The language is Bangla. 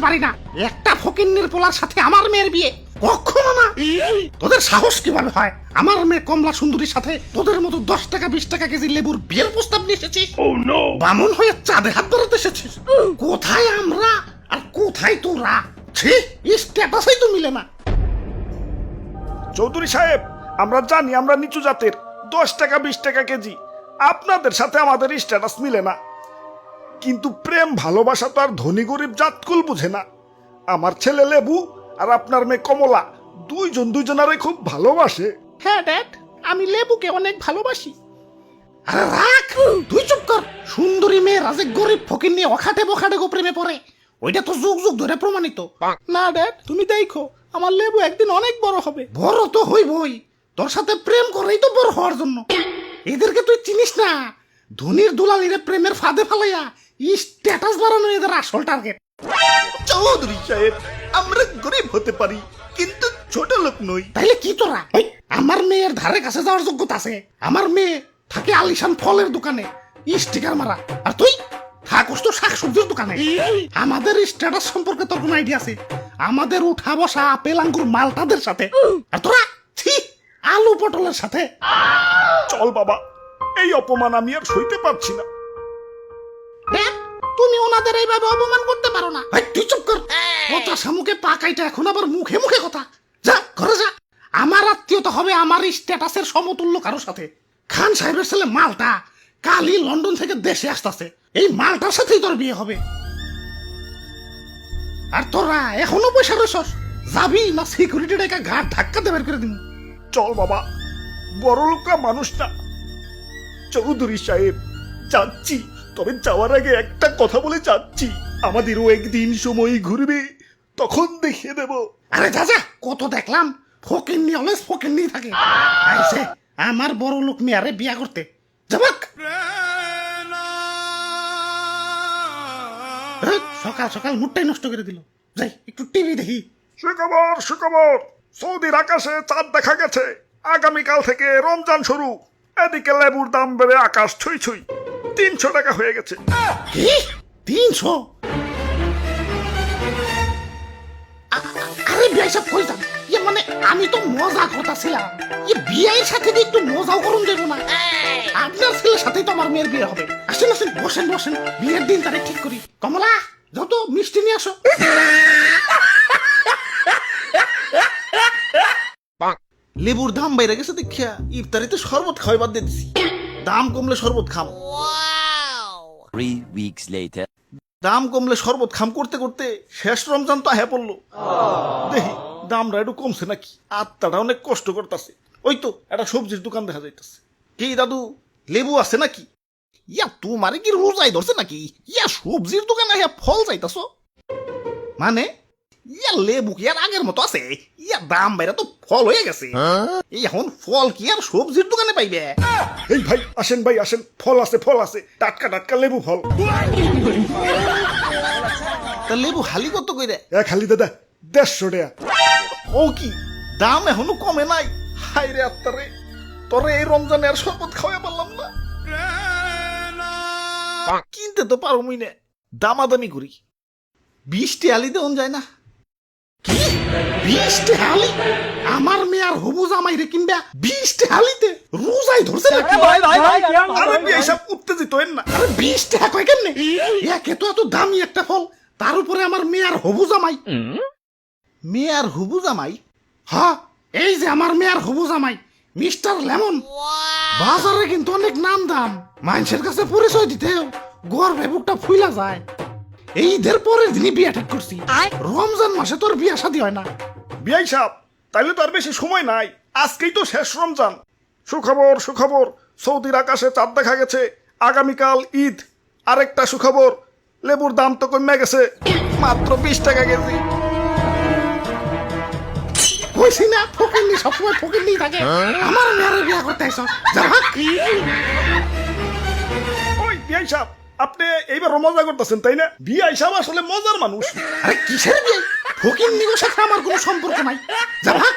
পারি না একটা ফকিন্নির পোলার সাথে আমার মেয়ের বিয়ে, কখনো না। তোদের সাহস কিভাবে হয় আমার মেয়ে কমলা সুন্দরীর সাথে তোদের মতো 10 টাকা 20 টাকা কেজি লেবুর বিয়ের প্রস্তাব নিয়ে এসেছিস? বামন হয়ে চাঁদে হাত ধরাতে এসেছিস? কোথায় আমরা আর কোথায় তোরা? ছি, স্ট্যাটাসই তো মিলে না। চৌধুরী সাহেব, আমরা জানি আমরা নিচু জাতের, 10 টাকা 20 টাকা কেজি, আপনাদের সাথে আমাদের স্ট্যাটাস মিলে না, কিন্তু প্রেম ভালোবাসা তো আর ধনী গরিব জাতকুল বুঝে না। আমার ছেলে লেবু আর আপনার মেয়ে কমলা দুইজন দুইজনারে খুব ভালোবাসে। হ্যাঁ ড্যাড, আমি লেবুকে অনেক ভালোবাসি। আরে রাখ, তুই চুপ কর। সুন্দরী মেয়ে রাজে গরিব ফকির নিয়ে অখাটে বখাটে গো প্রেমে পড়ে, ওইটা তো যুগ যুগ ধরে প্রমাণিত। না ড্যাড, তুমি দেখো আমার লেবু একদিন অনেক বড় হবে। বড় তো হইবই, তোর সাথে প্রেম করেই তো বড় হওয়ার জন্য। এদেরকে তুই চিনিস না, ধনির দুলালিরে প্রেমের ফাঁদে ফালাইয়া স্ট্যাটাস বাড়ানো এদের আসল টার্গেট। চৌধুরী সাহেব, আমরা গরিব হতে পারি কিন্তু ছোট লোক নই। তাইলে কি তোরা? আমার মেয়ের ধারে কাছে যাওয়ার যোগ্যতা আছে? আমার মেয়ে থাকে আলিশান ফলের দোকানে স্টিকার মারা, আর তুই থাকস তো শাকসবজির দোকানে। আমাদের স্ট্যাটাস সম্পর্কে তোর কোন আইডিয়া আছে? আমাদের উঠা বসা আপেল আঙ্গুর মালটাদের সাথে, আর তোরা ছি আলু পটলের সাথে। চল বাবা, এই অপমান আমি আর সইতে পারছি না। দেখ, তুমি ওনাদের এইভাবে অপমান করতে পারো না। তুই চুপ কর। কথা সামুকে পাকাইটা এখন আবার মুখে মুখে কথা। যা ঘরে যা। আমার আত্মীয়তা হবে আমার স্ট্যাটাসের সমতুল্য কারোর সাথে। খান সাহেবের ছেলে মালটা কালই লন্ডন থেকে দেশে আসতেছে, এই মালটার সাথেই তোর বিয়ে হবে। আর তোরা এখনো পয়সা রয়েছস, যাবি না সিকিউরিটি ডেকে ঘাট ধাক্কা দিয়ে বের করে দিন? চল বাবা, বড় লোকরা মানুষ না। চৌধুরী সাহেব, যাচ্ছি, তবে যাওয়ার আগে একটা কথা বলে যাচ্ছি, আমাদেরও একদিন সময় ঘুরবে, তখন দেখিয়ে দেব। আরে যা যা, কত দেখলাম ফকিন্নি অলওয়েজ ফকিন্নি থাকে। আইছে আমার বড় লোক মেয়ারে বিয়া করতে যাবাক। সকাল সকাল মুডটাই নষ্ট করে দিল। যাই একটু টিভি দেখি। সুখবর সুখবর, সৌদির আকাশে চাঁদ দেখা গেছে, আগামীকাল থেকে রমজান শুরু। এদিকে লেবুর দাম বেড়ে আকাশ ছুঁই ছুঁই, 300 টাকা হয়ে গেছে। কি 300? আরে বিয়ে সব কই যান? ইয়ে মানে আমি তো মজা করতেছিলাম, ইয়ে বিয়ের সাথে তো একটু মজাও করুন যাবো না? আপনার ছেলের সাথেই তো আমার মেয়ের বিয়ে হবে। আসেন আসেন, বসেন বসেন, বিয়ের দিন তারিখ ঠিক করি। কমলা, যত মিষ্টি নিয়ে আসো। লেবুর দাম বাইরে গেছে দেখিয়া ইফতারিতে শরবত খাওয়াই বাদ দিয়ে দিছি। দাম কমলে শরবত খাম। 3 weeks later. দাম কমলে শরবত খাম করতে করতে শেষ রমজান তো আহে পড়লো। দেখি দামটা একটু কমছে নাকি, আত্মাটা অনেক কষ্ট করতেছে। ওই তো একটা সবজির দোকান দেখা যাইতেছে। কি দাদু, লেবু আছে নাকি? ইয়া তোমারে কি রোজাই ধরছে নাকি? ইয়া সবজির দোকানে ইয়া ফল চাইতাছ? মানে ইয়া লেবু কি আর আগের মতো আছে? ইয়া দাম বাইরে তো ফল হয়ে গেছে। এই এখন ফল কি আর সবজির দোকানে পাইবে? এই ভাই আসেন, ভাই আসেন, ফল আছে, ফল আছে, টাটকা টাটকা লেবু ফল। তা লেবু হালি কত কইরে? খালি দাদা 150 টাকা। ও কি দাম এখনো কমে নাই? হাই রে আত্মারে, তোরে এই রমজানে আর শরবত খাওয়াই পারলাম না। কিনতে তো পারো মুই না, দামাদামি করি। 20 টাকা দেওয়া যায় না? কি 20 টাকা? আমার মেয়ে আর হবু জামাই রে কিনবা 20 টাকা? রোজাই ধরছে নাকি? আরে বিয়ে সব উত্তেজিত হইন না। আরে 20 টাকা কয় কেমনে? একে তো এত দামি একটা ফল, তার উপরে আমার মেয়ে আর হবু জামাই। মেয়ে আর হুবু জামাই? হ্যাঁ, এই যে আমার মেয়ে আর হবু জামাই মিস্টার লেমন। বাজারে কিন্তু অনেক নাম দাম, মানুষের কাছে পরিচয় দিতেও গর্বে বুকটা ফুইলা যায়। এই ঈদের পরের দিনই বিয়ে ঠিক করছি। রমজান মাসে তোর বিয়ে শাদী হয় না। বিয়াই সাহেব, তাইলে তো আর বেশি সময় নাই, আজকেই তো শেষ রমজান। সুখবর সুখবর, সৌদির আকাশে চাঁদ দেখা গেছে, আগামীকাল ঈদ। আরেকটা সুখবর, লেবুর দাম তো কমে গেছে, মাত্র 20 টাকা কেজি। কইছি না ফকিন্নি সবসময় ফকিন্নি থাকে। আমার মেয়ের বিয়ে করতে আইছ যা। ওই বিয়াই সাহেব, আপনি এইবার মজা করতেছেন তাই না? বিয়াই সাহেব আসলে মজার মানুষ। আরে কিসের বিয়ে? ফকিন্নি সাথে আমার কোনো সম্পর্ক নাই, যা ভাগ।